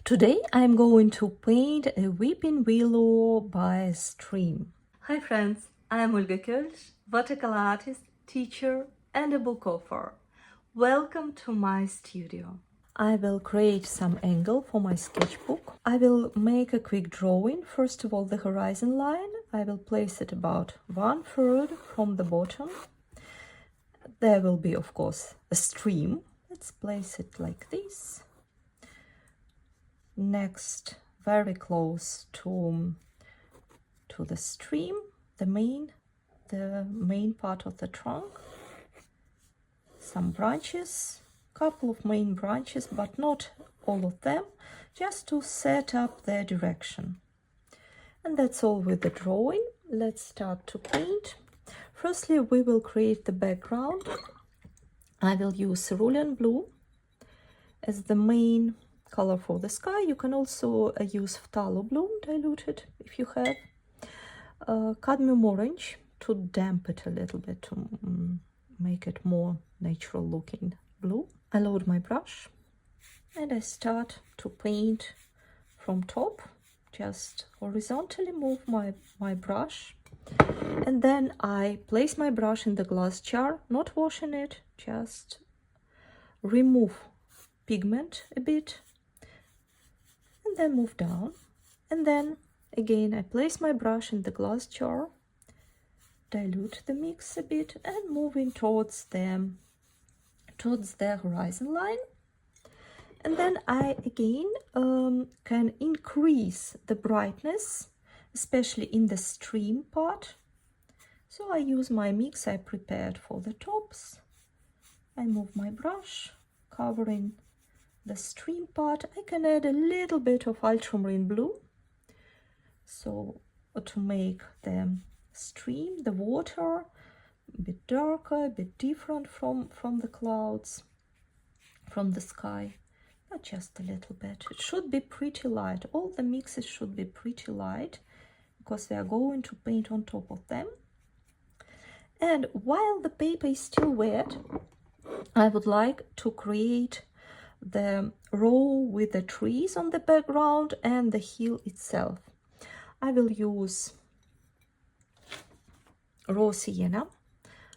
Today I'm going to paint a weeping willow by a stream. Hi friends, I'm Olga Koelsch, watercolor artist, teacher and a book author. Welcome to my studio. I will create some angle for my sketchbook. I will make a quick drawing. First of all, the horizon line. I will place it about 1/3 from the bottom. There will be, of course, a stream. Let's place it like this. Next, very close to the stream, the main part of the trunk. Some branches, couple of main branches, but not all of them, just to set up their direction. And that's all with the drawing. Let's start to paint. Firstly, we will create the background. I will use cerulean blue as the main color for the sky. You can also use phthalo blue diluted if you have. Cadmium orange to damp it a little bit, to make it more natural looking blue. I load my brush and I start to paint from top. Just horizontally move my brush, and then I place my brush in the glass jar, not washing it, just remove pigment a bit and then move down. And then again I place my brush in the glass jar, dilute the mix a bit and moving towards the horizon line. And then I again can increase the brightness, especially in the stream part. So I use my mix I prepared for the tops. I move my brush, covering the stream part. I can add a little bit of ultramarine blue, so to make the stream, the water, a bit darker, a bit different from the clouds, from the sky, but just a little bit. It should be pretty light. All the mixes should be pretty light because we are going to paint on top of them. And while the paper is still wet, I would like to create the row with the trees on the background and the hill itself. I will use raw sienna.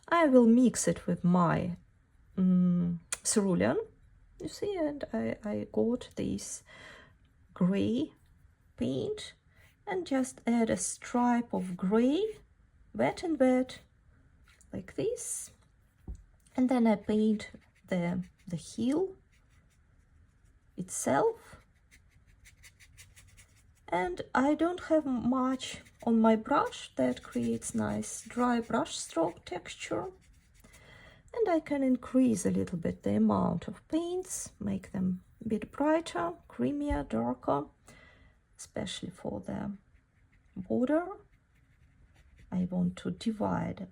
I will mix it with my cerulean, you see, and I got this gray paint and just add a stripe of gray, wet and wet, like this. And then I paint the hill itself. And I don't have much on my brush. That creates nice dry brush stroke texture. And I can increase a little bit the amount of paints, make them a bit brighter, creamier, darker, especially for the border. I want to divide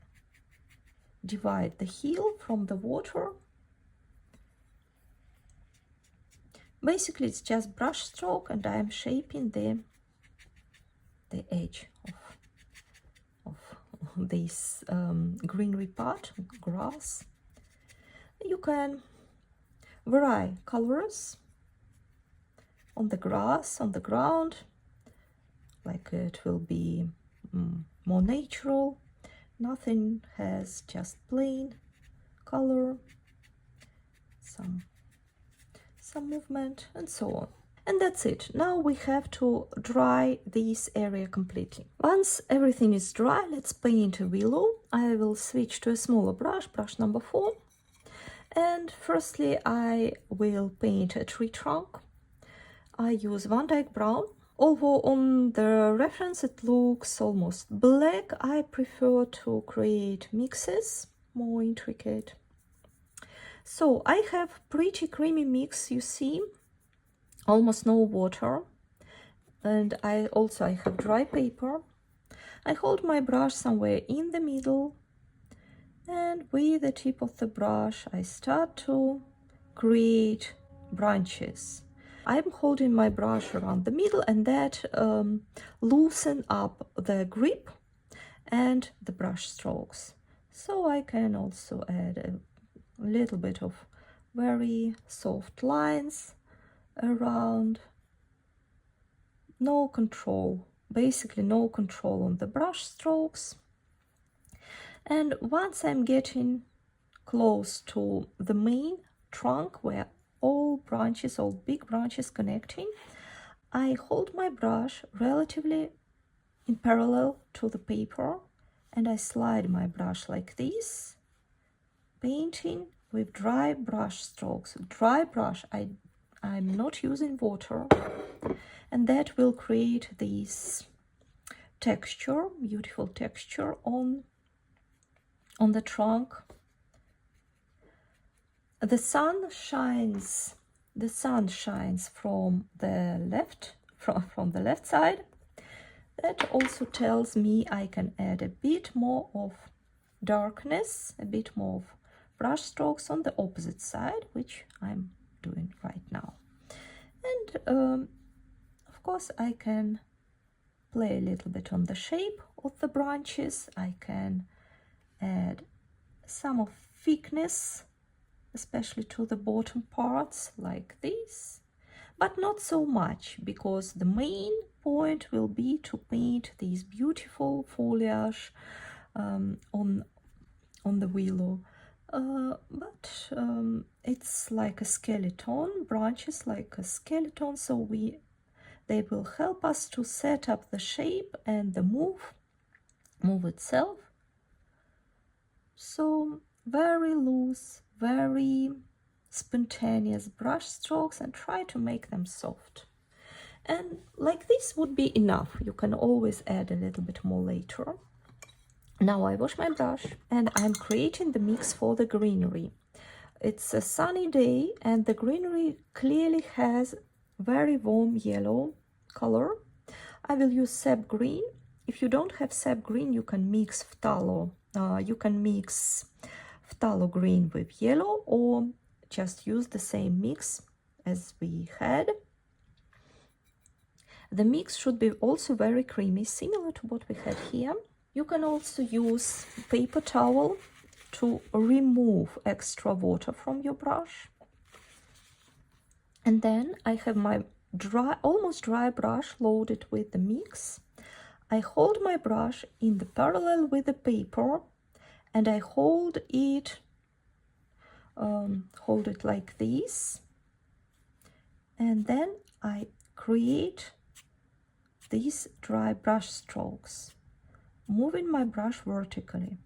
the hill from the water. Basically, it's just brush stroke, and I am shaping the edge of this greenery part, grass. You can vary colors on the grass, on the ground, like it will be more natural. Nothing has just plain color, some movement and so on. And that's it. Now we have to dry this area completely. Once everything is dry, let's paint a willow. I will switch to a smaller brush number 4. And firstly, I will paint a tree trunk. I use Van Dyke Brown. Although on the reference it looks almost black, I prefer to create mixes, more intricate. So I have pretty creamy mix, you see, almost no water. And I have dry paper. I hold my brush somewhere in the middle, and with the tip of the brush I start to create branches. I'm holding my brush around the middle, and that loosen up the grip and the brush strokes. So I can also add a little bit of very soft lines around no control, basically no control on the brush strokes. And once I'm getting close to the main trunk where all big branches connecting, I hold my brush relatively in parallel to the paper and I slide my brush like this, painting with dry brush strokes. Dry brush, I'm not using water, and that will create this texture, beautiful texture on the trunk. The sun shines from the left, from the left side. That also tells me I can add a bit more of darkness, a bit more of brush strokes on the opposite side, which I'm doing right now. And of course I can play a little bit on the shape of the branches. I can add some of thickness, especially to the bottom parts like this, but not so much, because the main point will be to paint these beautiful foliage on the willow. But it's like a skeleton, branches like a skeleton, so they will help us to set up the shape and the move itself. So very loose, very spontaneous brush strokes, and try to make them soft. And like this would be enough. You can always add a little bit more later. Now I wash my brush and I'm creating the mix for the greenery. It's a sunny day and the greenery clearly has very warm yellow color. I will use sap green. If you don't have sap green, you can mix phthalo. You can mix phthalo green with yellow, or just use the same mix as we had. The mix should be also very creamy, similar to what we had here. You can also use paper towel to remove extra water from your brush. And then I have my almost dry brush loaded with the mix. I hold my brush in the parallel with the paper and I hold it like this, and then I create these dry brush strokes, moving my brush vertically.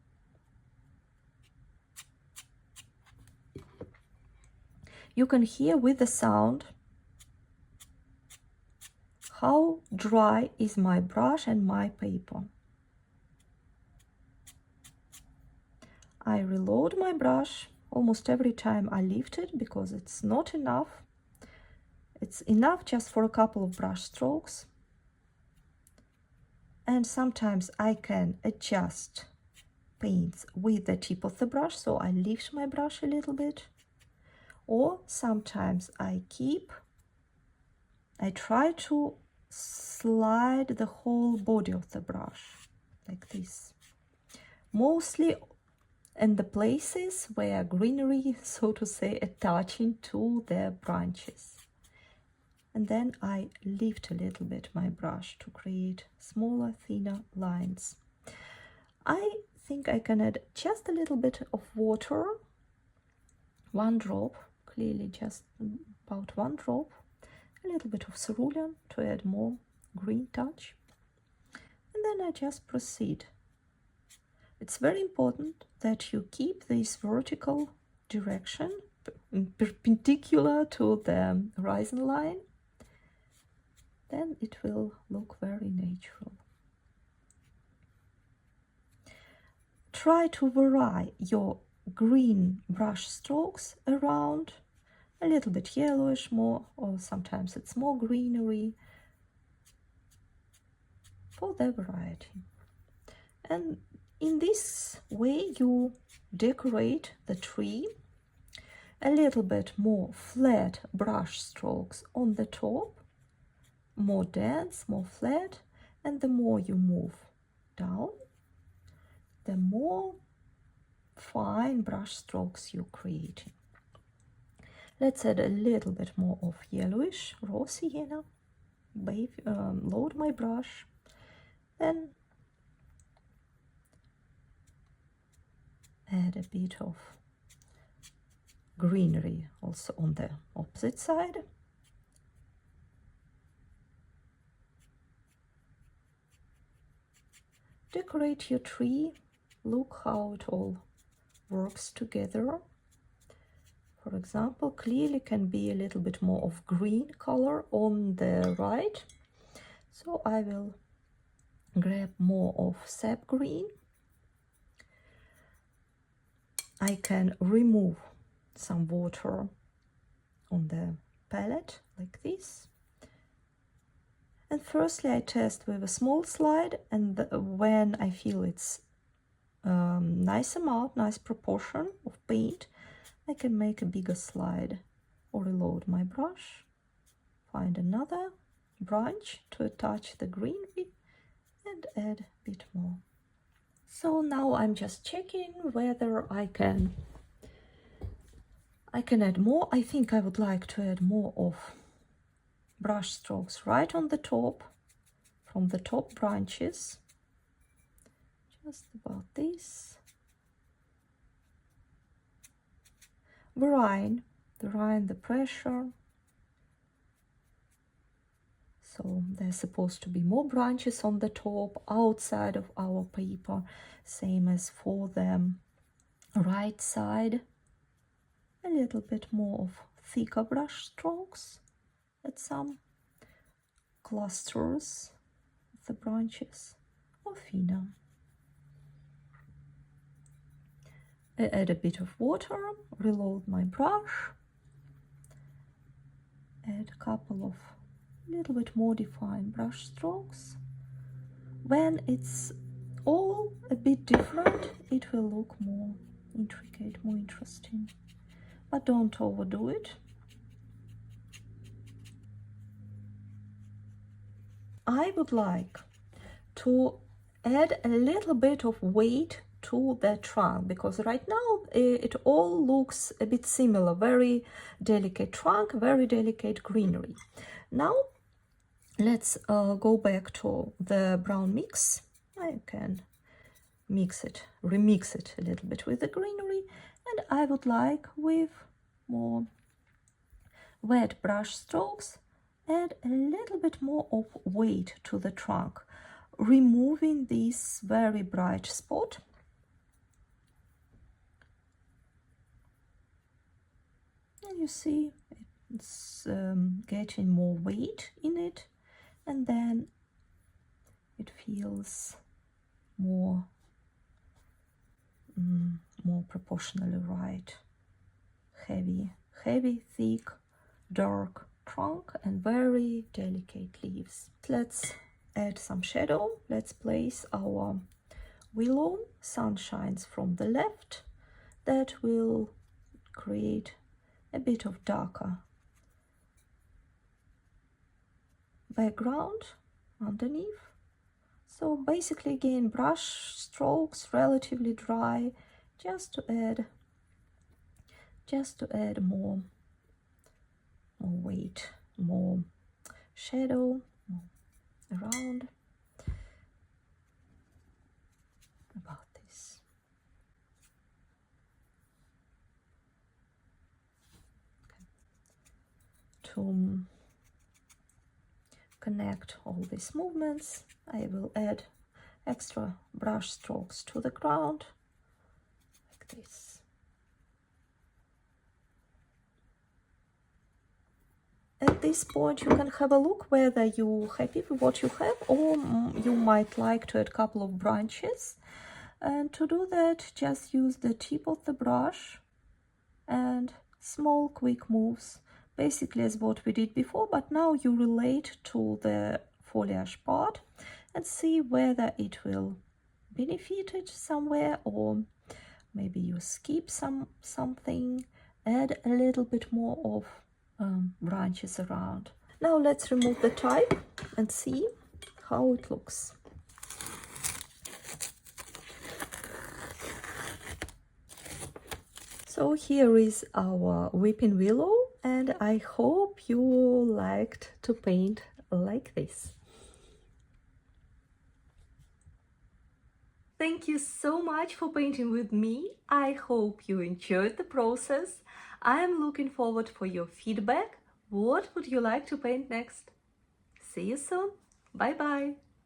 You can hear with the sound how dry is my brush and my paper. I reload my brush almost every time I lift it, because it's not enough. It's enough just for a couple of brush strokes. And sometimes I can adjust paints with the tip of the brush, so I lift my brush a little bit. Or sometimes I try to slide the whole body of the brush like this, mostly in the places where greenery, so to say, attaching to the branches. And then I lift a little bit my brush to create smaller, thinner lines. I think I can add just a little bit of water, one drop, clearly just about one drop, a little bit of cerulean to add more green touch, and then I just proceed. It's very important that you keep this vertical direction perpendicular to the horizon line, then it will look very natural. Try to vary your green brush strokes around, a little bit yellowish more, or sometimes it's more greenery, for the variety. And in this way you decorate the tree. A little bit more flat brush strokes on the top, more dense, more flat, and the more you move down, the more fine brush strokes you're creating. Let's add a little bit more of yellowish raw sienna. load my brush, then add a bit of greenery also on the opposite side. Decorate your tree. Look how it all works together. For example, clearly can be a little bit more of green color on the right. So I will grab more of sap green. I can remove some water on the palette like this. And firstly I test with a small slide, and when I feel it's nice amount, nice proportion of paint, I can make a bigger slide or reload my brush, find another branch to attach the greenery and add a bit more. So now I'm just checking whether I can add more. I think I would like to add more of brush strokes right on the top, from the top branches, just about this. Varying the pressure. So there's supposed to be more branches on the top, outside of our paper, same as for the right side. A little bit more of thicker brush strokes at some clusters of the branches, or thinner. I add a bit of water, reload my brush, add a couple of little bit more defined brush strokes. When it's all a bit different, it will look more intricate, more interesting. But don't overdo it. I would like to add a little bit of weight to the trunk, because right now it all looks a bit similar. Very delicate trunk, very delicate greenery. Now let's go back to the brown mix. I can remix it a little bit with the greenery, and I would like, with more wet brush strokes, add a little bit more of weight to the trunk, removing this very bright spot. And you see it's getting more weight in it, and then it feels more proportionally right. Heavy, thick, dark trunk and very delicate leaves. Let's add some shadow. Let's place our willow. Sun shines from the left. That will create a bit of darker background underneath. So basically, again, brush strokes relatively dry, just to add more weight, more shadow around about this. Okay. To connect all these movements, I will add extra brush strokes to the ground like this. At this point you can have a look whether you're happy with what you have, or you might like to add a couple of branches. And to do that, just use the tip of the brush and small quick moves, basically as what we did before, but now you relate to the foliage part and see whether it will benefit it somewhere, or maybe you skip something, add a little bit more of branches around. Now let's remove the type and see how it looks. So here is our weeping willow, and I hope you liked to paint like this. Thank you so much for painting with me. I hope you enjoyed the process. I am looking forward for your feedback. What would you like to paint next? See you soon. Bye bye.